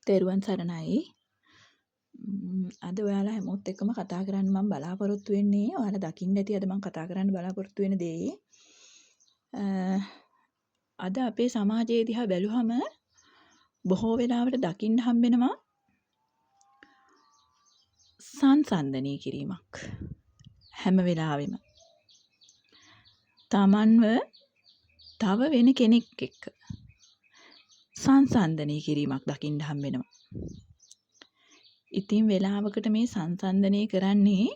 තෙරුවන් සරණයි. අද ඔයාලා හැමෝත් එක්කම කතා කරන්න මම බලාපොරොත්තු වෙන්නේ ඔයාලා දකින්න ඇති අද මම කතා කරන්න බලාපොරොත්තු වෙන දේ. අද අපේ සමාජයේ දිහා බැලුවම බොහෝ වෙලාවට දකින්න හම්බෙනවා සංසන්දනය කිරීමක්. හැම වෙලාවෙම තමන්ව තව වෙන කෙනෙක් එක්ක සංසන්දනය කිරීමක් දකින්න හම්බෙනවා. ඉතින් වෙලාවකට මේ සංසන්දනය කරන්නේ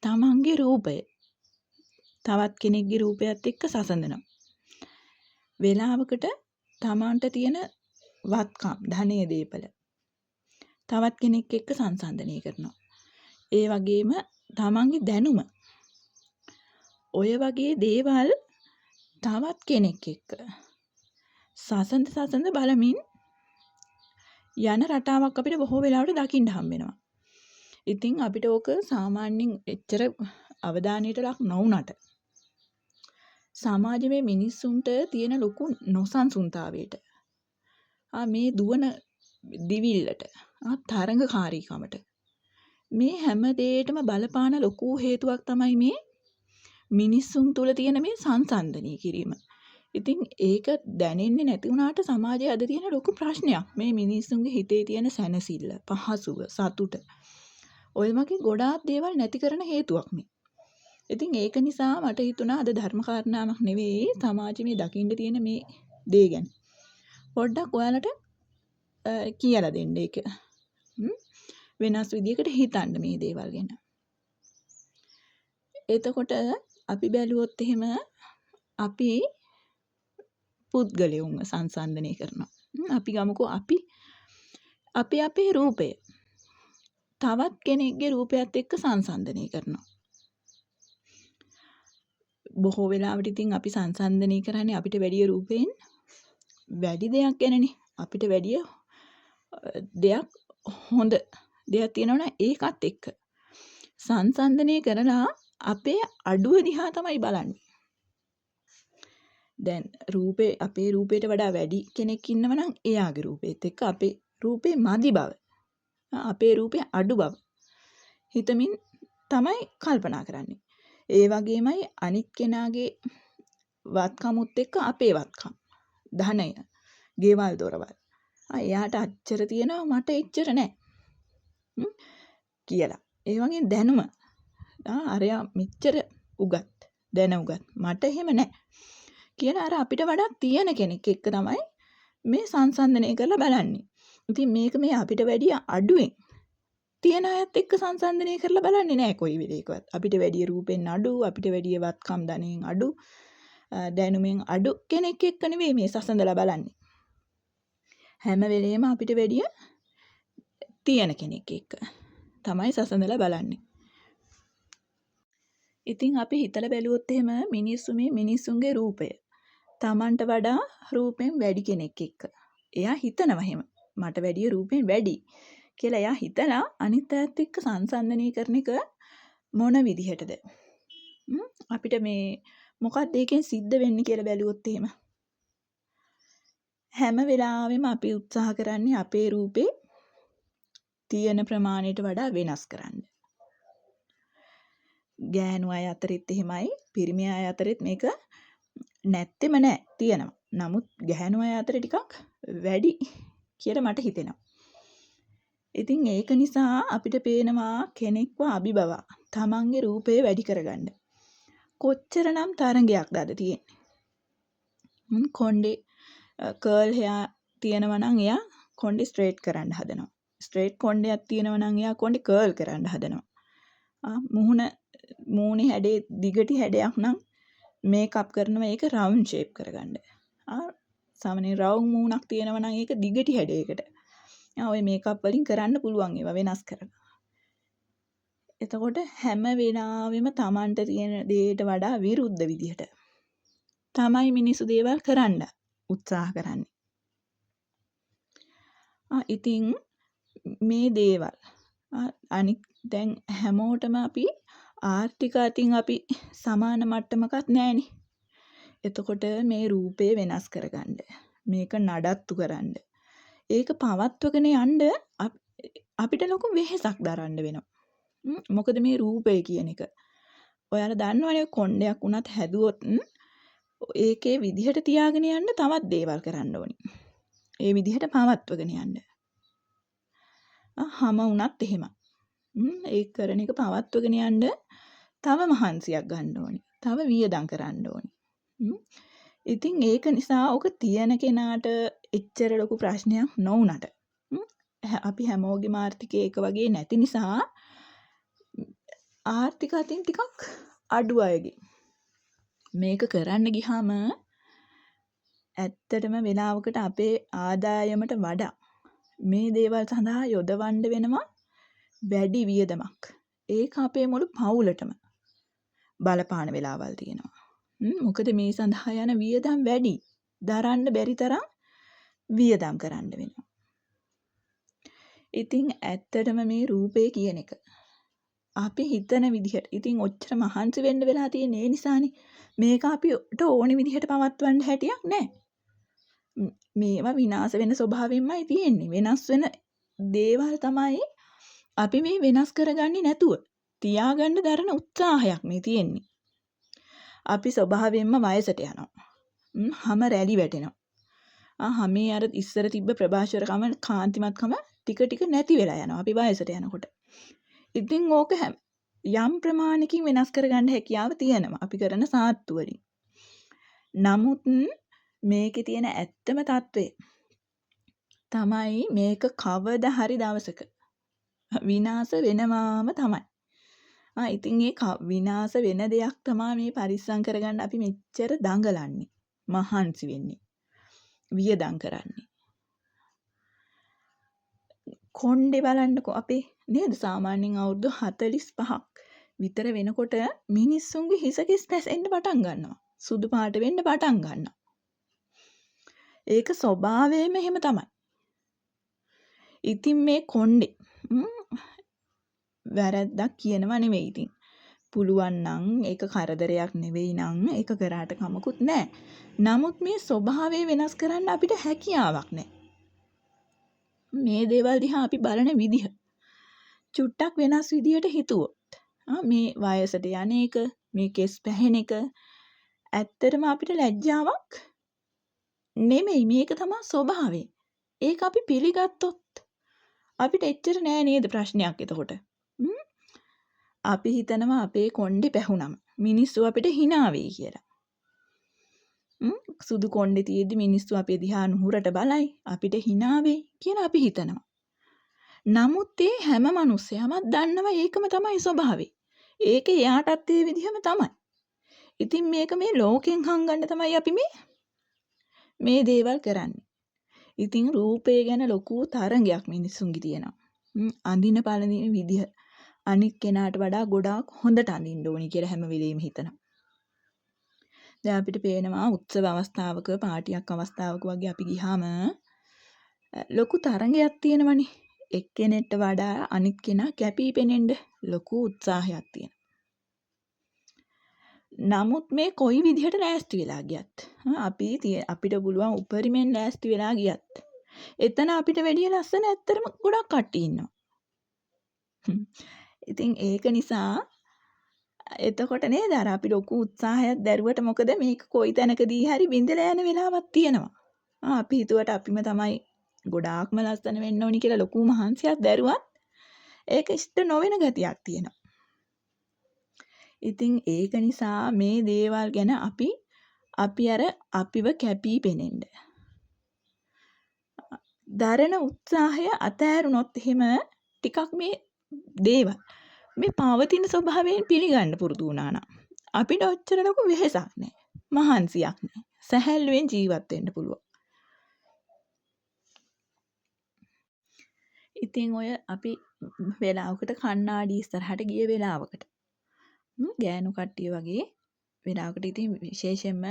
තමන්ගේ රූපය තවත් කෙනෙක්ගේ රූපයත් එක්ක සසඳනවා. වෙලාවකට තමන්ට තියෙන වත්කම් ධනය දීපල තවත් කෙනෙක් එක්ක සංසන්දනය කරනවා. ඒ වගේම තමන්ගේ දැනුම ඔය වගේ දේවල් තවත් කෙනෙක් එක්ක සසඳ බලමින් යන රටාවක් අපිට බොහෝ වෙලාවට දකින්න හම්බෙනවා. ඉතින් අපිට ඕක සාමාන්‍යයෙන් එච්චර අවධානයට ලක් නොවුනට සමාජයේ මිනිස්සුන්ට තියෙන ලොකු නොසන්සුන්තාවයට මේ දුවන දිවිල්ලට තරඟකාරීකමට මේ හැම දෙයකටම බලපාන ලොකු හේතුවක් තමයි මේ මිනිස්සුන් තුළ තියෙන මේ සංසන්දනය කිරීම. ඉතින් ඒක දැනෙන්නේ නැති වුණාට සමාජයේ අද තියෙන ලොකු ප්‍රශ්නයක් මේ මිනිස්සුන්ගේ හිතේ තියෙන සැනසෙල්ල, පහසුව, සතුට. ඔය වගේ ගොඩාක් දේවල් නැති කරන හේතුවක් මේ. ඉතින් ඒක නිසා මට හිතුණා අද ධර්ම කාරණාවක් නෙවෙයි සමාජයේ මේ දකින්න තියෙන මේ දේ ගැන පොඩ්ඩක් ඔයාලට කියලා දෙන්න ඒක. වෙනස් විදියකට හිතන්න මේ දේවල් ගැන. එතකොට අපි බැලුවොත් එහෙම අපි පුද්ගලයන්ව සංසන්දනය කරනවා. අපි ගමුකෝ අපේ රූපය තවත් කෙනෙක්ගේ රූපයත් එක්ක සංසන්දනය කරනවා. බොහෝ වෙලාවට ඉතින් අපි සංසන්දනය කරන්නේ අපිට වැඩි රූපයෙන් වැඩි දෙයක් ගැනනේ. අපිට වැඩි දෙයක් හොඳ දෙයක් තියෙනවනේ ඒකත් එක්ක සංසන්දනය කරලා අපේ අඩුව දිහා තමයි බලන්නේ. දැන් අපේ රූපයට වඩා වැඩි කෙනෙක් ඉන්නව නම් එයාගේ රූපෙත් එක්ක අපේ රූපේ මදි බව, අපේ රූපේ අඩු බව හිතමින් තමයි කල්පනා කරන්නේ. ඒ වගේමයි අනිත් කෙනාගේ වත්කමුත් එක්ක අපේ වත්කම්, ධනය, ගෙවල් දොරවල්. එයාට අච්චර තියෙනවා මට එච්චර නැහැ කියලා. ඒ වගේ දැනුම අරයා මෙච්චර උගත්, දැන උගත්, මට එහෙම නැහැ කියලා අර අපිට වඩා තියෙන කෙනෙක් එක්ක තමයි මේ සංසන්දනය කරලා බලන්නේ. ඉතින් මේක මේ අපිට වැඩිය අඩුවෙන් තියෙන අයත් එක්ක සංසන්දනය කරලා බලන්නේ නැහැ කොයි වෙලේකවත්. අපිට වැඩිය රූපෙන් අඩු, අපිට වැඩිය වත්කම් ධනෙන් අඩු, දැනුමෙන් අඩු කෙනෙක් එක්ක නෙවෙයි මේ සසඳලා බලන්නේ. හැම වෙලේම අපිට වැඩිය තියෙන කෙනෙක් එක්ක තමයි සසඳලා බලන්නේ. ඉතින් අපි හිතලා බැලුවොත් එහෙම මිනිස්සුන්ගේ රූපය තමන්ට වඩා රූපෙන් වැඩි කෙනෙක් එක්ක එයා හිතනවා එහෙම මට වැඩිය රූපෙන් වැඩි කියලා එයා හිතලා අනිත් අයත් එක්ක සංසන්දනය කරන එක මොන විදිහටද අපිට මේ මොකක්ද ඒකෙන් සිද්ධ වෙන්නේ කියලා බැලුවොත් එහෙම හැම වෙලාවෙම අපි උත්සාහ කරන්නේ අපේ රූපේ තියෙන ප්‍රමාණයට වඩා වෙනස් කරන්න. ගෑනු අය අතරෙත් එහෙමයි, පිරිමි අය අතරෙත් මේක නැත්තෙම නෑ තියෙනවා. නමුත් ගැහැණු අය අතර ටිකක් වැඩි කියලා මට හිතෙනවා. ඉතින් ඒක නිසා අපිට පේනවා කෙනෙක්ව අභිබව තමන්ගේ රූපය වැඩි කරගන්න. කොච්චරනම් තරංගයක්ද අද තියෙන්නේ. කොණ්ඩේ කර්ල් හෙයා තියෙනවා නම් එයා කොණ්ඩේ ස්ට්‍රේට් කරන්න හදනවා. ස්ට්‍රේට් කොණ්ඩයක් තියෙනවා නම් එයා කොණ්ඩේ කර්ල් කරන්න හදනවා. මූණේ හැඩේ දිගටි හැඩයක් නම් මේකප් කරනවා ඒක රවුන්ඩ් ෂේප් කරගන්න. සාමාන්‍ය රවුන්ඩ් මූණක් තියෙනවා නම් ඒක දිගටි හැඩයකට. ඔය මේකප් වලින් කරන්න පුළුවන් ඒවා වෙනස් කරලා. එතකොට හැම වෙලාවෙම Tamanට තියෙන දේට වඩා විරුද්ධ විදිහට තමයි මිනිස්සු දේවල් කරන්න උත්සාහ කරන්නේ. ඉතින් මේ දේවල් අනිත් දැන් හැමෝටම අපි ආර්ථික අතින් අපි සමාන මට්ටමකත් නැහැනේ. එතකොට මේ රූපේ වෙනස් කරගන්න මේක නඩත්තු කරන්න ඒක පවත්වගෙන යන්න අපිට ලොකු වෙහෙසක් දරන්න වෙනවා. මොකද මේ රූපය කියන එක. ඔයාලා දන්නවනේ කොණ්ඩයක් වුණත් හැදුවොත් ඒකේ විදිහට තියාගෙන යන්න තවත් දේවල් කරන්න ඕනි. ඒ විදිහට පවත්වගෙන යන්න. හැම වුණත් එහෙම. ඒ කරන එක පවත්වගෙන යන්න තව මහන්සියක් ගන්න ඕනි. තව වියදම් කරන්න ඕනි. ඉතින් ඒක නිසා ඔක තියෙන කෙනාට එච්චර ලොකු ප්‍රශ්නයක් නොවුනට අපි හැමෝගෙම ආර්ථිකය එක වගේ නැති නිසා ආර්ථික අතින් ටිකක් අඩු අයගේ මේක කරන්න ගියාම ඇත්තටම වෙලාවකට අපේ ආදායමට වඩා මේ දේවල් සඳහා යොදවන්න වෙනවා වැඩි වියදමක්. ඒක අපේ මුළු පවුලටම බලපාන වෙලාවල් තියෙනවා. මොකද මේ සඳහා යන වියදම් වැඩි. දරන්න බැරි තරම් වියදම් කරන්න වෙනවා. ඉතින් ඇත්තටම මේ රූපේ කියන එක අපි හිතන විදිහට ඉතින් ඔච්චර මහන්සි වෙන්න වෙලා තියෙන ඒ නිසානේ මේක අපිට ඕනි විදිහට පවත්වන්න හැටියක් නැහැ. මේවා විනාශ වෙන ස්වභාවයෙන්මයි තියෙන්නේ. වෙනස් වෙන දේවල් තමයි අපි මේ වෙනස් කරගන්නේ නැතුව තියාගන්න දරන උත්සාහයක් මේ තියෙන්නේ. අපි ස්වභාවයෙන්ම වයසට යනවා. හැම රැලි වැටෙනවා. හැමේ අර ඉස්සර තිබ්බ ප්‍රභාෂරකම කාන්තිමත්කම ටික ටික නැති වෙලා යනවා අපි වයසට යනකොට. ඉතින් ඕක යම් ප්‍රමාණිකින් වෙනස් කරගන්න හැකියාව තියෙනවා අපි කරන සාත්තු වලින්. නමුත් මේකේ තියෙන ඇත්තම తත්වය තමයි මේක කවදා හරි දවසක විනාශ වෙනවාම තමයි. ඉතින් ඒ විනාශ වෙන දෙයක් තමයි මේ පරිස්සම් කරගන්න අපි මෙච්චර දඟලන්නේ. මහන්සි වෙන්නේ. වියදම් කරන්නේ. කොණ්ඩේ බලන්නකෝ අපේ නේද සාමාන්‍යයෙන් අවුරුදු 45ක් විතර වෙනකොට මිනිස්සුන්ගේ හිසකෙස් පැසෙන්න පටන් ගන්නවා. සුදු පාට වෙන්න පටන් ගන්නවා. ඒක ස්වභාවයෙන්ම එහෙම තමයි. ඉතින් මේ කොණ්ඩේ වැරද්දක් කියනවා නෙවෙයි ඉතින්. පුළුවන් නම් ඒක කරදරයක් නෙවෙයි නම් ඒක කරාට කමකුත් නැහැ. නමුත් මේ ස්වභාවය වෙනස් කරන්න අපිට හැකියාවක් නැහැ. මේ දේවල් දිහා අපි බලන විදිහ චුට්ටක් වෙනස් විදියට හිතුවොත් මේ වයසට යන එක මේ කෙස් පැහෙන එක ඇත්තටම අපිට ලැජ්ජාවක් නෙමෙයි මේක තමයි ස්වභාවය. ඒක අපි පිළිගත්තොත් අපිට එච්චර නෑ නේද ප්‍රශ්නයක් එතකොට. අපි හිතනවා අපේ කොණ්ඩේ පැහුනම මිනිස්සු අපිට hina වෙයි කියලා. සුදු කොණ්ඩේ තියෙද්දි මිනිස්සු අපේ දිහා නුහුරට බලයි අපිට hina වෙයි කියලා අපි හිතනවා. නමුත් ඒ හැම මිනිස්සයම දන්නවා ඒකම තමයි ස්වභාවය. ඒක එයාටත් ඒ විදිහම තමයි. ඉතින් මේක මේ ලෝකෙන් හංගන්න තමයි අපි මේ දේවල් කරන්නේ. ඉතින් රූපය ගැන ලොකු තරංගයක් මිනිස්සුන්ගේ තියෙනවා. අඳින පළඳින විදිහ අනික් කෙනාට වඩා ගොඩාක් හොඳට අඳින්න ඕනි කියලා හැම වෙලෙම හිතනවා. දැන් අපිට පේනවා උත්සව අවස්ථාවක පාටියක් අවස්ථාවක වගේ අපි ගියාම ලොකු තරංගයක් තියෙනවනේ. එක්කෙනෙක්ට වඩා අනිත් කෙනා කැපී පෙනෙන්න ලොකු උත්සාහයක් තියෙනවා. නමුත් මේ කොයි විදිහට ලෑස්ති වෙලා ගියත් අපිට පුළුවන් උපරිමෙන් ලෑස්ති වෙලා ගියත් එතන අපිට වැඩිය ලස්සන ඇත්තටම ගොඩක් කට්ටිය ඉන්නවා. ඉතින් ඒක නිසා එතකොට නේද අර අපි ලොකු උත්සාහයක් දැරුවට මොකද මේක කොයි තැනකදී හරි බින්දලා යන වෙලාවක් තියෙනවා. අපි හිතුවට අපිම තමයි ගොඩාක්ම ලස්සන වෙන්න ඕනි කියලා ලොකු මහන්සියක් දැරුවත් ඒක ඉෂ්ට නොවන ගතියක් තියෙනවා. ඉතින් ඒක නිසා මේ දේවල් ගැන අපි අර අපිව කැපී පෙනෙන්න දරන උත්සාහය අතෑරුණොත් එහෙම ටිකක් මේ දේවල් මේ පවතින ස්වභාවයෙන් පිළිගන්න පුරුදු වුණා නම් අපිට ඔච්චර ලොකු වෙහෙසක් නැහැ. මහන්සියක් නැහැ. සැහැල්ලුවෙන් ජීවත් වෙන්න පුළුවන්. ඉතින් ඔය අපි වෙලාවකට කණ්ණාඩි ඉස්සරහට ගිය වෙලාවකට ගෑනු කට්ටිය වගේ වෙලාවකට ඉතින් විශේෂයෙන්ම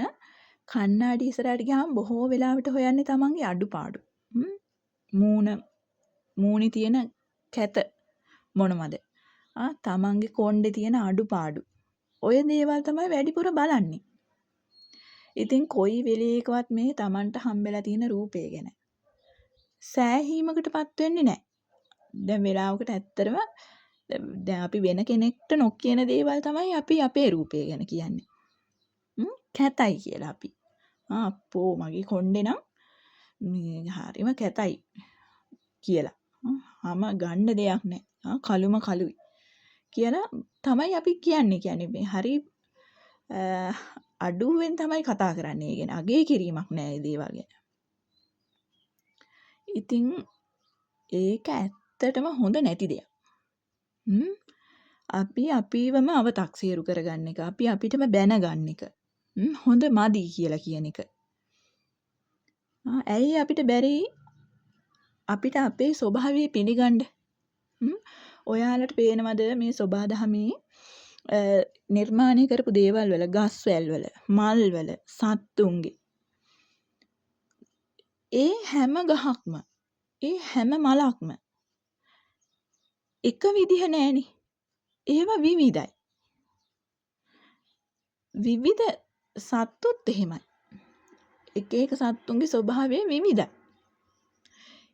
කණ්ණාඩි ඉස්සරහට ගියාම බොහෝ වෙලාවට හොයන්නේ තමන්ගේ අඩුපාඩු. මූණේ තියෙන කැත මොනවද? තමන්ගේ කොණ්ඩේ තියෙන අඩුපාඩු. ඔය දේවල් තමයි වැඩිපුර බලන්නේ. ඉතින් කොයි වෙලේකවත් මේ තමන්ට හම්බෙලා තියෙන රූපය ගැන සෑහීමකටපත් වෙන්නේ නැහැ. දැන් වෙලාවකට ඇත්තටම දැන් අපි වෙන කෙනෙක්ට නොකියන දේවල් තමයි අපි අපේ රූපය ගැන කියන්නේ. කැතයි කියලා අපි. අප්පෝ මගේ කොණ්ඩේ නම් මේ හරිම කැතයි කියලා. හැම ගන්න දෙයක් නැහැ. කළුම කළුයි කියලා තමයි අපි කියන්නේ. කියන්නේ මේ හරි අඩුවෙන් තමයි කතා කරන්නේ. ඒ ගැන අගේ කිරීමක් නැහැ ඒ දේවල් ගැන. ඉතින් ඒක ඇත්තටම හොඳ නැති දෙයක්. අපි අපිවම අව탁සීරු කරගන්න එක. අපි අපිටම බැනගන්න එක. හොඳ මදි කියලා කියන එක. ඇයි අපිට බැරි අපිට අපේ ස්වභාවය පිළිගන්න? ඔයාලට පේනවද මේ සබාදහමේ නිර්මාණය කරපු දේවල් වල ගස් වැල් වල මල් වල සත්තුන්ගේ ඒ හැම ගහක්ම ඒ හැම මලක්ම එක විදිහ නෑනේ. ඒවා විවිධයි. විවිධ සත්තුත් එහෙමයි. එක එක සත්තුන්ගේ ස්වභාවය විවිධයි.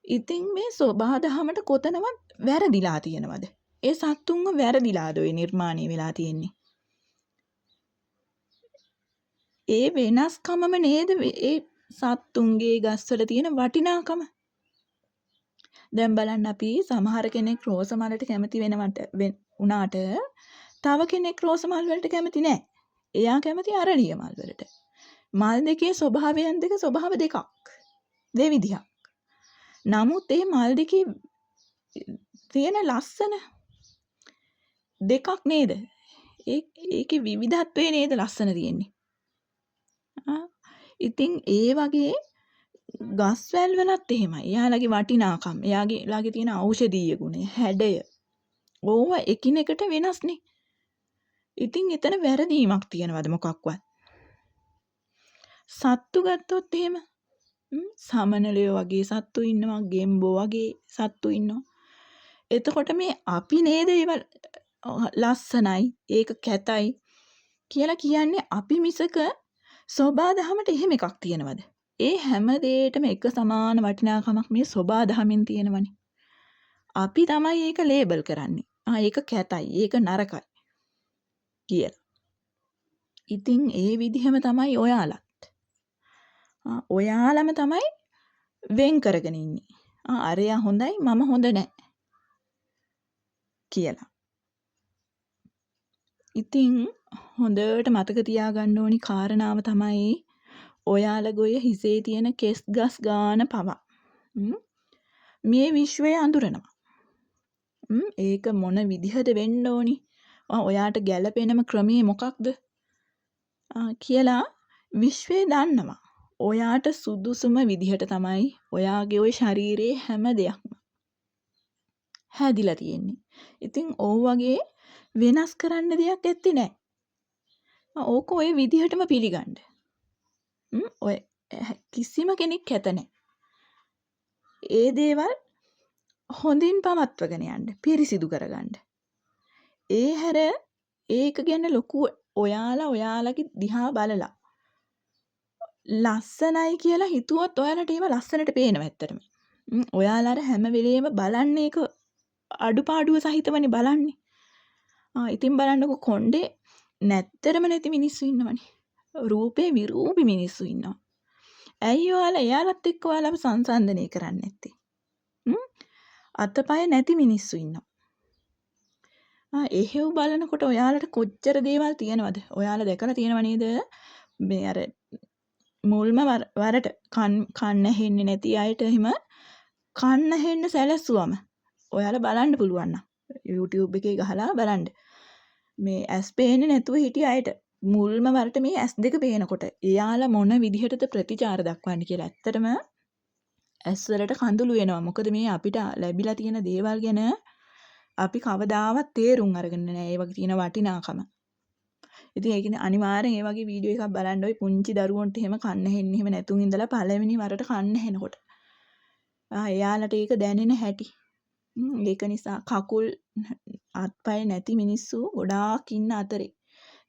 ඉතින් මේ සබාදහමට කොතනවත් වැරදිලා තියෙනවද? ඒ සත්තුන්ව වැරදිලාද ඔය නිර්මාණය වෙලා තියෙන්නේ? ඒ වෙනස්කමම නේද ඒ සත්තුන්ගේ ගස්වල තියෙන වටිනාකම. දැන් බලන්න අපි සමහර කෙනෙක් රෝස මලට කැමති වුණාට තව කෙනෙක් රෝස මල් වලට කැමති නෑ. එයා කැමති අරලිය මල් වලට. මල් දෙකේ ස්වභාවයන් දෙක ස්වභාව දෙකක්. දෙවිධයක්. නමුත් ඒ මල් දෙකේ තියෙන ලස්සන දෙකක් නේද? ඒකේ විවිධත්වය නේද ලස්සන තියෙන්නේ. ඉතින් ඒ වගේ ගස්වැල් වලත් එහෙමයි. එයාලගේ වටිනාකම්, එයාගේ තියෙන ඖෂධීය ගුණය, හැඩය ඕවා එකිනෙකට වෙනස්නේ. ඉතින් එතන වැරදීමක් තියනවද මොකක්වත්? සත්තු ගත්තොත් එහෙම සමනලයෝ වගේ සත්තු ඉන්නවා, ගෙම්බෝ වගේ සත්තු ඉන්නවා. එතකොට මේ අපි නේද ඒව ලස්සනයි, ඒක කැතයි කියලා කියන්නේ අපි මිසක සබාදහමට එහෙම එකක් තියනවද? ඒ හැම දෙයකටම එක සමාන වටිනාකමක් මේ සබාදහමින් තියෙනවනේ. අපි තමයි ඒක ලේබල් කරන්නේ. ඒක කැතයි, ඒක නරකයි කියලා. ඉතින් ඒ විදිහම තමයි ඔයාලත්. ඔයාලම තමයි වෙන් කරගෙන ඉන්නේ. අරයා හොඳයි, මම හොඳ නැහැ කියලා. ඉතින් හොඳට මතක තියාගන්න ඕනි කාරණාව තමයි ඔයාලගොය හිසේ තියෙන කෙස් ගස් ගාන පවා මේ විශ්වය අඳුරනවා. ඒක මොන විදිහද වෙන්න ඕනි? ඔයාට ගැළපෙනම ක්‍රමේ මොකක්ද? කියලා විශ්වය දන්නවා. ඔයාට සුදුසුම විදිහට තමයි ඔයාගේ ওই ශරීරයේ හැම දෙයක්ම හැදිලා තියෙන්නේ. ඉතින් ඕ වගේ වෙනස් කරන්න දෙයක් ඇත්තේ නැහැ. ඕක ඔය විදිහටම පිළිගන්න. ඔය කිසිම කෙනෙක් කැත නැහැ. ඒ දේවල් හොඳින් පවත්වගෙන යන්න, පිරිසිදු කරගන්න. ඒ හැර ඒක ගැන ලොකු ඔයාලගේ දිහා බලලා ලස්සනයි කියලා හිතුවොත් ඔයාලට ඒව ලස්සනට පේනවා ඇත්තටම. ඔයාලා හැම වෙලේම බලන්නේ ඒක අඩුපාඩුව සහිතවනේ බලන්නේ. ඉතින් බලන්නකො කොණ්ඩේ නැත්තරම නැති මිනිස්සු ඉන්නවනේ. රූපේ විරූපී මිනිස්සු ඉන්නවා. ඇයි ඔයාලා එයාලත් එක්ක ඔයාලව සංසන්දනය කරන්නේ නැත්තේ? අතපය නැති මිනිස්සු ඉන්නවා. එහෙව් බලනකොට ඔයාලට කොච්චර දේවල් තියෙනවද? ඔයාලා දැකලා තියෙනව නේද? මේ අර මුල්ම වරට කන්න හෙන්නේ නැති අයට එහෙම කන්න හෙන්න සැලසුවම ඔයාලා බලන්න පුළුවන් නම් YouTube එකේ ගහලා බලන්න. මේ ඇස් පේන්නේ නැතුව හිටිය අයට මුල්ම වරට මේ ඇස් දෙක පේනකොට එයාලා මොන විදිහටද ප්‍රතිචාර දක්වන්නේ කියලා. ඇත්තටම ඇස් වලට කඳුළු එනවා. මොකද මේ අපිට ලැබිලා තියෙන දේවල් ගැන අපි කවදාවත් තේරුම් අරගෙන නැහැ. ඒ වගේ තියෙන වටිනාකම. ඉතින් ඒ කියන්නේ අනිවාර්යෙන් ඒ වගේ වීඩියෝ එකක් බලන්න ওই පුංචි දරුවන්ට එහෙම කන්න හෙන්නේ එහෙම නැතුන් ඉඳලා පළවෙනි වරට කන්න හෙනකොට. එයාලට ඒක දැනෙන හැටි. ඒක නිසා කකුල් අත්පය නැති මිනිස්සු ගොඩාක් ඉන්න අතරේ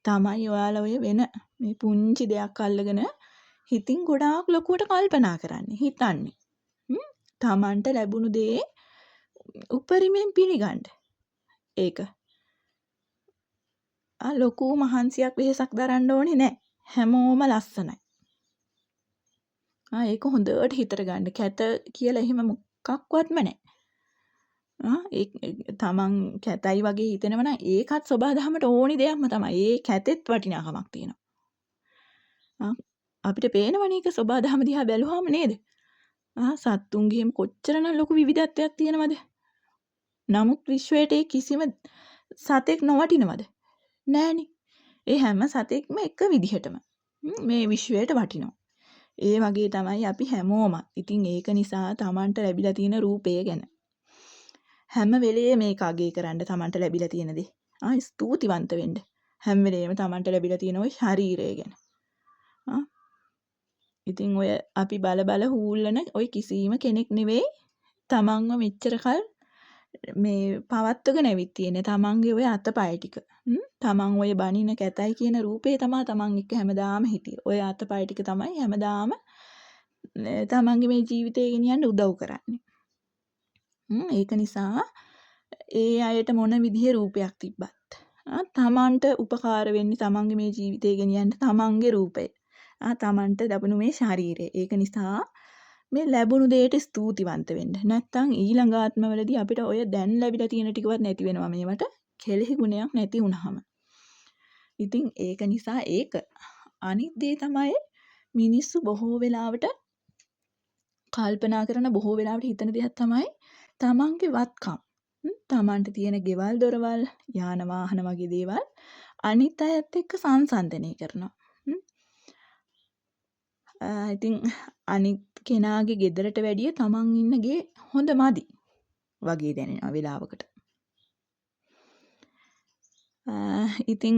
තමයි ඔයාලා ඔය වෙන මේ පුංචි දෙයක් අල්ලගෙන හිතින් ගොඩාක් ලොකුවට කල්පනා කරන්නේ. හිතන්නේ. තමන්ට ලැබුණු දේ උපරිමයෙන් පිළිගන්න. ඒක ලොකු මහන්සියක් වෙහෙසක් දරන්න ඕනේ නැහැ. හැමෝම ලස්සනයි. ඒක හොඳට හිතට ගන්න. කැත කියලා එහෙම මොකක්වත්ම නැහැ. තමන් කැතයි වගේ හිතෙනවා නම් ඒකත් සබහාදහමට ඕනි දෙයක්ම තමයි. ඒ කැතෙත් වටිනාකමක් තියෙනවා. අපිට පේනවනේ ඒක සබහාදහම දිහා බැලුවාම නේද? සත්තුන්ගේම කොච්චරනම් ලොකු විවිධත්වයක් තියෙනවද? නමුත් විශ්වයට කිසිම සතෙක් නොවටිනවද? නෑනේ. ඒ හැම සතෙක්ම එක විදිහටම මේ විශ්වයට වටිනවා. ඒ වගේ තමයි අපි හැමෝම. ඉතින් ඒක නිසා තමන්ට ලැබිලා තියෙන රූපය ගැන හැම වෙලේම මේක අගය කරන්න තමන්ට ලැබිලා තියෙන දේ. ස්තුතිවන්ත වෙන්න. හැම වෙලේම තමන්ට ලැබිලා තියෙන ওই ශරීරය ගැන. ඉතින් ඔය අපි බල හූල්ලන ඔය කිසිම කෙනෙක් නෙවෙයි තමන්ව මෙච්චර කල් මේ පවත්වගෙන ඇවිත් තියෙන්නේ. තමන්ගේ ඔය අතපය ටික. තමන් ඔය බනින කැතයි කියන රූපේ තමයි තමන් එක්ක හැමදාම හිටියේ. ඔය අතපය ටික තමයි හැමදාම තමන්ගේ මේ ජීවිතය ගෙනියන්න උදව් කරන්නේ. ඒක නිසා ඒ අයට මොන විදිහේ රූපයක් තිබ්බත් තමන්ට උපකාර වෙන්නේ තමන්ගේ මේ ජීවිතය ගෙනියන්න තමන්ගේ රූපය. තමන්ට ලැබුණු මේ ශරීරය. ඒක නිසා මේ ලැබුණු දෙයට ස්තුතිවන්ත වෙන්න. නැත්තම් ඊළඟ ආත්මවලදී අපිට ඔය දැන් ලැබිලා තියෙන ටිකවත් නැති වෙනවා මේවට. කෙලෙහි ගුණයක් නැති වුනහම. ඉතින් ඒක නිසා ඒක අනිත් දේ තමයි මිනිස්සු බොහෝ වෙලාවට කල්පනා කරන බොහෝ වෙලාවට හිතන දෙයක් තමයි තමන්ගේ වත්කම්. තමන්ට තියෙන ගෙවල් දොරවල් යාන වාහන වගේ දේවල් අනිත් අයත් එක්ක සංසන්දනය කරනවා. ඉතින් අනිත් කෙනාගේ ගෙදරට වැඩිය තමන් ඉන්න ගේ හොඳ මදි වගේ දැනෙනවා වෙලාවකට. ඉතින්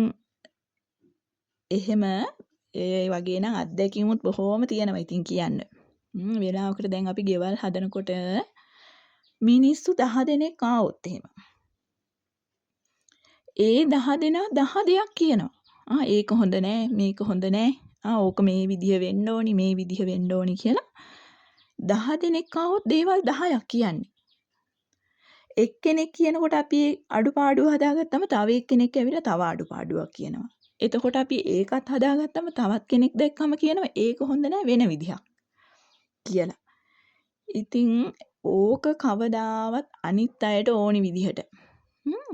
එහෙම ඒ වගේ නම් අත්දැකීමුත් බොහෝම තියෙනවා ඉතින් කියන්න. වෙලාවකට දැන් අපි ගෙවල් හදනකොට මිනිස්සු 10 දෙනෙක් ආවොත් එහෙම. ඒ 10 දෙනා 10 දෙයක් කියනවා. ඒක හොඳ නෑ, මේක හොඳ නෑ. ඕක මේ විදිහ වෙන්න ඕනි, මේ විදිහ වෙන්න ඕනි කියලා 10 දෙනෙක් ආවොත් දේවල් 10ක් කියන්නේ. එක්කෙනෙක් කියනකොට අපි අඩුපාඩුව හදාගත්තම තව එක්කෙනෙක් ඇවිල්ලා තව අඩුපාඩුවක් කියනවා. එතකොට අපි ඒකත් හදාගත්තම තවත් කෙනෙක් දැක්කම කියනවා ඒක හොඳ නෑ වෙන විදිහක් කියලා. ඉතින් ඕක කවදාවත් අනිත් අයට ඕනි විදිහට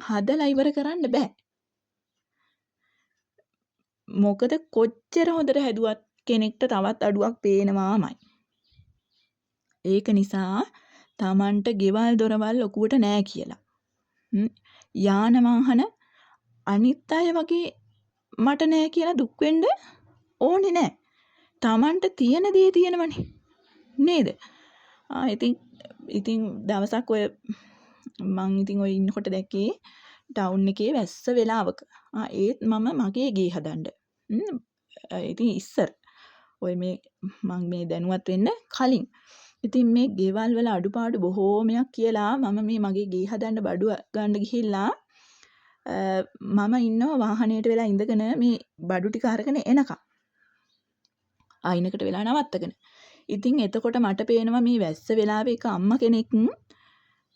හදලා ඉවර කරන්න බෑ. මොකද කොච්චර හොඳට හැදුවත් කෙනෙක්ට තවත් අඩුවක් පේනවාමයි. ඒක නිසා තමන්ට ගෙවල් දොරවල් ලොකුවට නෑ කියලා. යාන වාහන අනිත් අය වගේ මට නෑ කියලා දුක් වෙන්න ඕනේ නෑ. තමන්ට තියෙන දේ තියෙනවනේ. නේද? ඉතින් දවසක් ඔය මං ඉතින් ඔය ඉන්නකොට දැක්කේ ටවුන් එකේ වැස්ස වෙලාවක. ඒත් මම මගේ ගේ හදන්න. ඉතින් ඉස්සර ඔය මං මේ දැනුවත් වෙන්න කලින්. ඉතින් මේ ගෙවල් වල අඩුපාඩු බොහෝමයක් කියලා මම මේ මගේ ගේ හදන්න බඩුව ගන්න ගිහිල්ලා මම ඉන්නවා වාහනයට වෙලා ඉඳගෙන මේ බඩු ටික අරගෙන එනකම්. අයිනකට වෙලා නවත්තගෙන. ඉතින් එතකොට මට පේනවා මේ වැස්ස වෙලාවේ එක අම්මා කෙනෙක්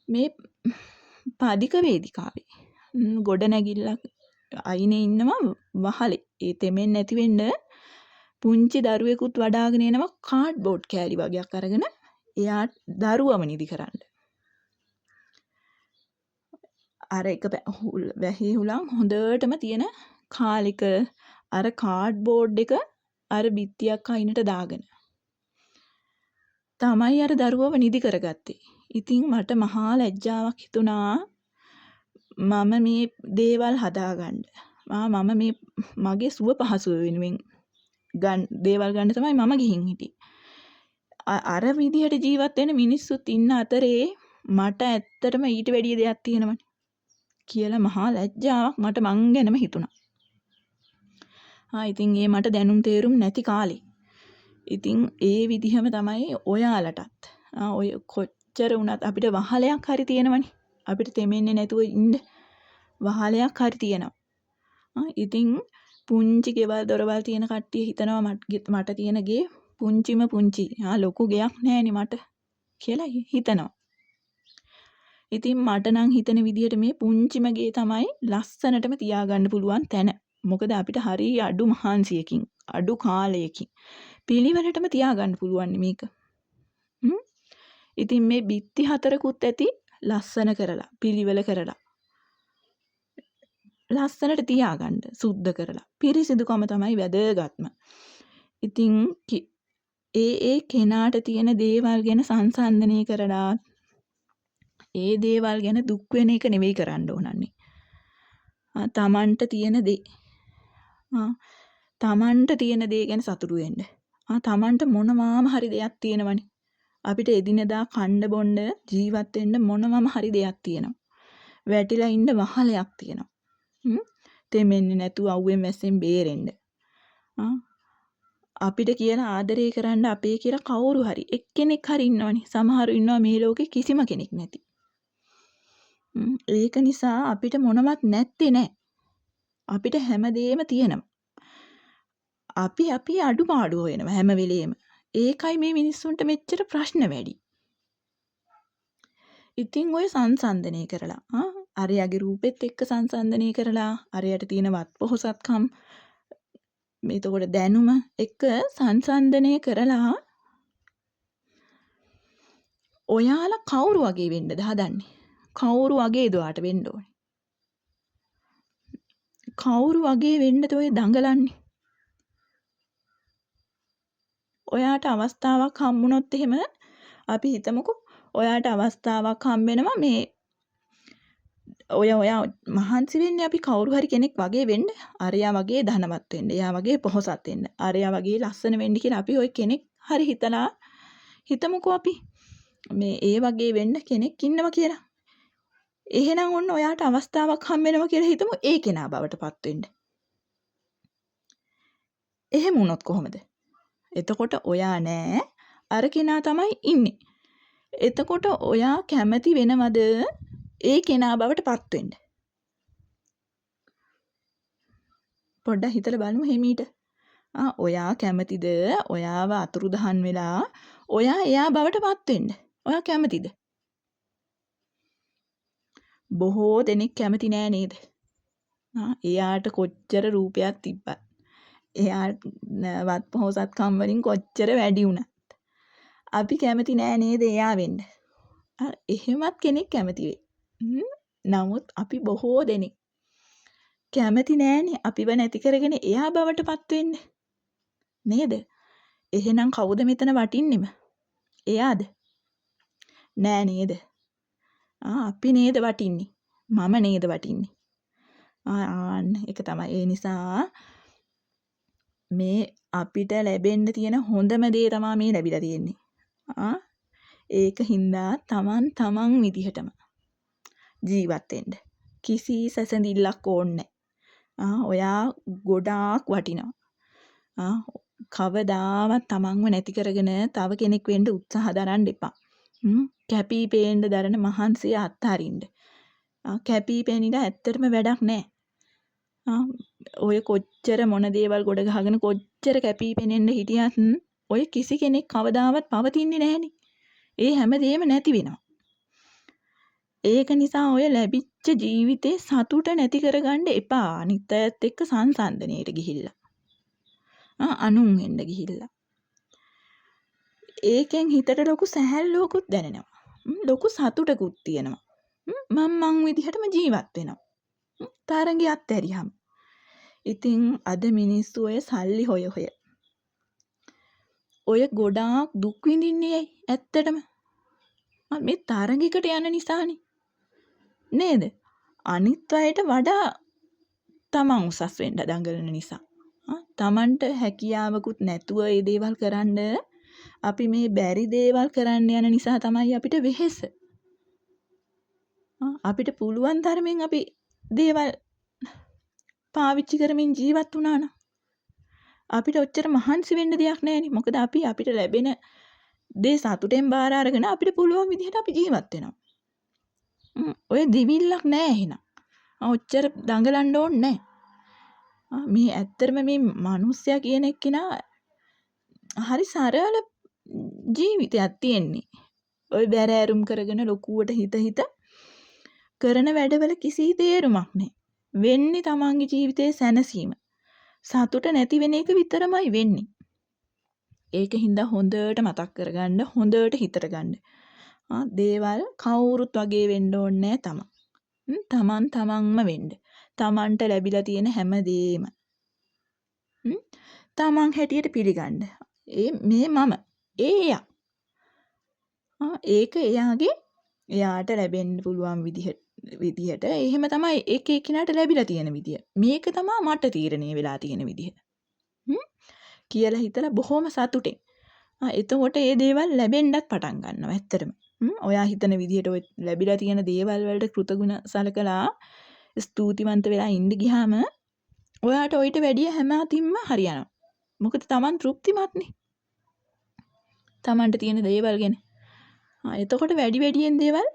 මේ පාදික වේදිකාවේ ගොඩ නැගිල්ලක් අයිනේ ඉන්නවා වහලේ. ඒ තෙමෙන් නැති වෙන්න පුංචි දරුවෙකුත් වඩාගෙන එනවා කාඩ්බෝඩ් කෑලි වගේක් අරගෙන එයා දරුවම නිදි කරන්න. අර එක වැහි හුලං හොඳටම තියෙන කාලික අර කාඩ්බෝඩ් එක අර බිත්තියක් අයිනට දාගෙන තමයි අර දරුවව නිදි කරගත්තේ. ඉතින් මට මහා ලැජ්ජාවක් හිතුණා මම මේ දේවල් හදාගන්න. මම මේ මගේ සුව පහසුව වෙනුවෙන් දේවල් ගන්න තමයි මම ගිහින් හිටියේ. අර විදිහට ජීවත් වෙන මිනිස්සුත් ඉන්න අතරේ මට ඇත්තටම ඊට වැඩිය දෙයක් තියෙනවනේ කියලා මහා ලැජ්ජාවක් මට මං ගැනම හිතුණා. ඉතින් ඒ මට දැනුම් තේරුම් නැති කාලේ. ඉතින් ඒ විදිහම තමයි ඔයාලටත්. ඔය කොච්චර වුණත් අපිට වහලයක් හරි තියෙනවනේ. අපිට තෙමෙන්නේ නැතුව ඉන්න වහලයක් හරි තියෙනවා. ඉතින් පුංචි ගෙවල් දොරවල් තියෙන කට්ටිය හිතනවා මට තියෙන ගේ පුංචිම පුංචි. ලොකු ගෙයක් නෑනේ මට කියලා හිතනවා. ඉතින් මට නම් හිතන විදිහට මේ පුංචිම ගේ තමයි ලස්සනටම තියාගන්න පුළුවන් තැන. මොකද අපිට හරිය අඩු මහන්සියකින් අඩු කාලයකින් පිළිවෙලටම තියාගන්න පුළුවන් මේක. ඉතින් මේ බිත්ති 4කුත් ඇති ලස්සන කරලා පිළිවෙල කරලා ලස්සනට තියාගන්න සුද්ධ කරලා පිරිසිදුකම තමයි වැදගත්ම. ඉතින් ඒ කෙනාට තියෙන දේවල් ගැන සංසන්දනය කරලා ඒ දේවල් ගැන දුක් වෙන එක නෙවෙයි කරන්න ඕනන්නේ. තමන්ට තියෙන දේ තමන්ට තියෙන දේ ගැන සතුටු වෙන්න. තමන්ට මොනවාම හරි දෙයක් තියෙනවනේ. අපිට එදිනෙදා කන්න බොන්න ජීවත් වෙන්න මොනවාම හරි දෙයක් තියෙනවා. වැටිලා ඉන්න වහලයක් තියෙනවා. තෙමෙන්නේ නැතුව අවුවෙන් වැස්සෙන් බේරෙන්න. අපිට කියන ආදරය කරන්න අපේ කියලා කවුරු හරි එක්කෙනෙක් හරි ඉන්නවනේ. සමහරු ඉන්නවා මේ ලෝකේ කිසිම කෙනෙක් නැති. ඒක නිසා අපිට මොනවත් නැත්තේ නෑ. අපිට හැමදේම තියෙනවා. අපි අඩුපාඩු හොයනවා හැම වෙලේම. ඒකයි මේ මිනිස්සුන්ට මෙච්චර ප්‍රශ්න වැඩි. ඉතින් ඔය සංසන්දනය කරලා අරයාගේ රූපෙත් එක්ක සංසන්දනය කරලා අරයට තියෙන වත් පොහොසත්කම් එතකොට දැනුම එක්ක සංසන්දනය කරලා ඔයාලා කවුරු වගේ වෙන්නද හදන්නේ? කවුරු වගේද ඔයාට වෙන්න ඕනේ? කවුරු වගේ වෙන්නද ඔය දඟලන්නේ? ඔයාට අවස්ථාවක් හම්බුනොත් එහෙම අපි හිතමුකෝ ඔයාට අවස්ථාවක් හම්බෙනවා මේ ඔයා මහන්සි වෙන්නේ අපි කවුරු හරි කෙනෙක් වගේ වෙන්න, අරයා වගේ ධනවත් වෙන්න, එයා වගේ පොහොසත් වෙන්න, අරයා වගේ ලස්සන වෙන්න කියලා අපි ওই කෙනෙක් හරි හිතලා හිතමුකෝ අපි මේ ඒ වගේ වෙන්න කෙනෙක් ඉන්නවා කියලා. එහෙනම් ඔන්න ඔයාට අවස්ථාවක් හම්බෙනවා කියලා හිතමු ඒ කෙනා බවට පත් වෙන්න. එහෙම වුණොත් කොහොමද? එතකොට ඔයා නෑ අර කෙනා තමයි ඉන්නේ. එතකොට ඔයා කැමති වෙනවද ඒ කෙනා බවට පත් වෙන්න? පොඩ්ඩක් හිතලා බලමු හිමීට. ඔයා කැමතිද ඔයාව අතුරුදහන් වෙලා ඔයා එයා බවට පත් වෙන්න? ඔයා කැමතිද? බොහෝ දෙනෙක් කැමති නෑ නේද? එයාට කොච්චර රූපයක් තිබ්බත් එයා වත් පොහොසත්කම් වලින් කොච්චර වැඩි වුණත් අපි කැමති නෑ නේද එයා වෙන්න? එහෙමත් කෙනෙක් කැමති වෙයි. නමුත් අපි බොහෝ දෙනෙක් කැමති නෑනේ අපිව නැති කරගෙන එයා බවට පත් වෙන්න. නේද? එහෙනම් කවුද මෙතන වටින්නෙම? එයාද? නෑ නේද? අපි නේද වටින්නේ? මම නේද වටින්නේ? ඒක තමයි. ඒ නිසා මේ අපිට ලැබෙන්න තියෙන හොඳම දේ තමයි මේ ලැබිලා තියෙන්නේ. ඒක හින්දා තමන් විදිහටම ජීවත් වෙන්න. කිසි සැසඳිල්ලක් ඕනේ නැහැ. ඔයා ගොඩාක් වටිනවා. කවදාවත් තමන්ව නැති කරගෙන තව කෙනෙක් වෙන්න උත්සාහ දරන්න එපා. කැපී පේන්න දරන මහන්සිය අත්හරින්න. කැපී පෙනිලා ඇත්තටම වැඩක් නැහැ. ඔය කොච්චර මොන දේවල් ගොඩ ගහගෙන කොච්චර කැපී පෙනෙන්න හිටියත් ඔය කිසි කෙනෙක් කවදාවත් පවතින්නේ නැහනේ. ඒ හැමදේම නැති වෙනවා. ඒක නිසා ඔය ලැබිච්ච ජීවිතේ සතුට නැති කරගන්න එපා. අනිත් අයත් එක්ක සංසන්දනයට ගිහිල්ලා. අනුන් වෙන්න ගිහිල්ලා. ඒකෙන් හිතට ලොකු සැහැල්ලුවකුත් දැනෙනවා. ලොකු සතුටකුත් තියෙනවා. මං විදිහටම ජීවත් වෙනවා. තරංගේ අත්හැරියම්. ඉතින් අද මිනිස්සු ඔය සල්ලි හොය ඔය ගොඩාක් දුක් විඳින්නේ ඇත්තටම මේ තරඟයකට යන නිසානේ. නේද? අනිත් අයට වඩා තමන් උසස් වෙන්න දඟලන නිසා. තමන්ට හැකියාවකුත් නැතුව මේ දේවල් කරන්න අපි මේ බැරි දේවල් කරන්න යන නිසා තමයි අපිට වෙහෙස. අපිට පුළුවන් තරමින් අපි දේවල් පාවිච්චි කරමින් ජීවත් වුණා නම් අපිට ඔච්චර මහන්සි වෙන්න දෙයක් නැහැනේ. මොකද අපි අපිට ලැබෙන දේ සතුටෙන් බාර අරගෙන අපිට පුළුවන් විදිහට අපි ජීවත් වෙනවා. ඔය දිවිල්ලක් නැහැ එහෙනම්. ඔච්චර දඟලන්න ඕනේ නැහැ. මේ ඇත්තටම මේ මිනිස්සයා කියන එක්කිනා හරි සරල ජීවිතයක් තියෙන්නේ. ඔය බැරෑරුම් කරගෙන ලොකුවට හිත කරන වැඩවල කිසි තේරුමක් නැහැ. වෙන්නේ තමන්ගේ ජීවිතයේ සැනසීම. සතුට නැති වෙන එක විතරමයි වෙන්නේ. ඒකින්ද හොඳට මතක් කරගන්න, හොඳට හිතට ගන්න. දේවල් කවුරුත් වගේ වෙන්න ඕනේ නැහැ තමන් තමන්ම වෙන්න. තමන්ට ලැබිලා තියෙන හැම දෙයක්ම තමන් හැටියට පිළිගන්න. මේ මම. එයා. ඒක එයාට ලැබෙන්න පුළුවන් විදිහට එහෙම තමයි එක එක්කිනාට ලැබිලා තියෙන විදිය. මේක තමයි මට තීරණය වෙලා තියෙන විදිහ. කියලා හිතලා බොහොම සතුටින්. එතකොට මේ දේවල් ලැබෙන්නත් පටන් ගන්නවා ඇත්තටම. ඔයා හිතන විදිහට ඔය ලැබිලා තියෙන දේවල් වලට කෘතගුණ සලකලා ස්තුතිවන්ත වෙලා ඉන්න ගියාම ඔයාට ඔయిత වැඩිය හැම අතින්ම හරියනවා. මොකද Taman තෘප්තිමත්නේ. Tamanට තියෙන දේවල් ගැන. එතකොට වැඩි වැඩියෙන් දේවල්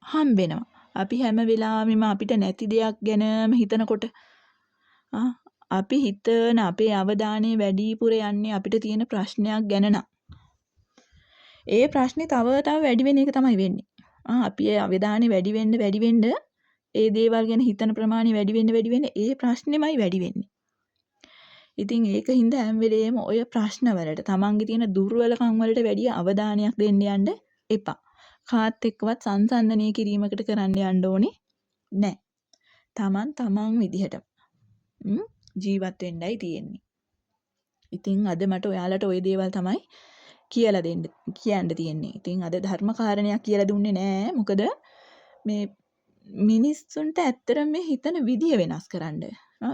හම්බෙනවා. අපි හැම වෙලාවෙම අපිට නැති දෙයක් ගැනම හිතනකොට අපි හිතන අපේ අවධානය වැඩිපුර යන්නේ අපිට තියෙන ප්‍රශ්නයක් ගැන නම්. ඒ ප්‍රශ්නේ තව වැඩි වෙන එක තමයි වෙන්නේ. අපි ඒ අවධානය වැඩි වෙන්න ඒ දේවල් ගැන හිතන ප්‍රමාණය වැඩි වෙන්න ඒ ප්‍රශ්නෙමයි වැඩි වෙන්නේ. ඉතින් ඒකින්ද හැම වෙලේම ඔය ප්‍රශ්න වලට තමන්ගේ තියෙන දුර්වලකම් වලට වැඩි අවධානයක් දෙන්න යන්න එපා. කාත් එක්කවත් සංසන්දනය කිරීමකට කරන්න යන්න ඕනේ නැහැ. තමන් විදිහට ජීවත් වෙන්නයි තියෙන්නේ. ඉතින් අද මට ඔයාලට ওই දේවල් තමයි කියන්න තියෙන්නේ. ඉතින් අද ධර්ම කාරණයක් කියලා දුන්නේ නෑ. මොකද මේ මිනිස්සුන්ට ඇත්තටම මේ හිතන විදිය වෙනස් කරන්න.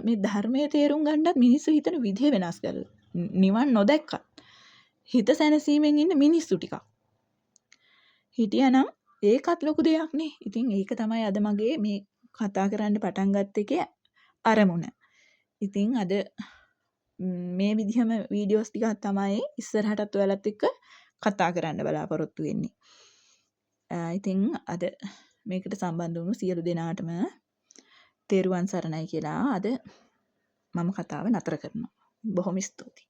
මේ ධර්මයේ තේරුම් ගන්නත් මිනිස්සු හිතන විදිය වෙනස් කරලා. නිවන් නොදැක්කත් හිත සැනසීමෙන් ඉන්න මිනිස්සු ටිකක්. හිටියානම් ඒකත් ලොකු දෙයක් නේ. ඉතින් ඒක තමයි අද මගේ මේ කතා කරන්න පටන් ගත්ත එකේ අරමුණ. ඉතින් අද මේ විදිහම වීඩියෝස් ටිකක් තමයි ඉස්සරහටත් ඔයාලත් එක්ක කතා කරන්න බලාපොරොත්තු වෙන්නේ. ඉතින් අද මේකට සම්බන්ධ වුණු සියලු දෙනාටම තෙරුවන් සරණයි කියලා අද මම කතාව නතර කරනවා. බොහොම ස්තුතියි.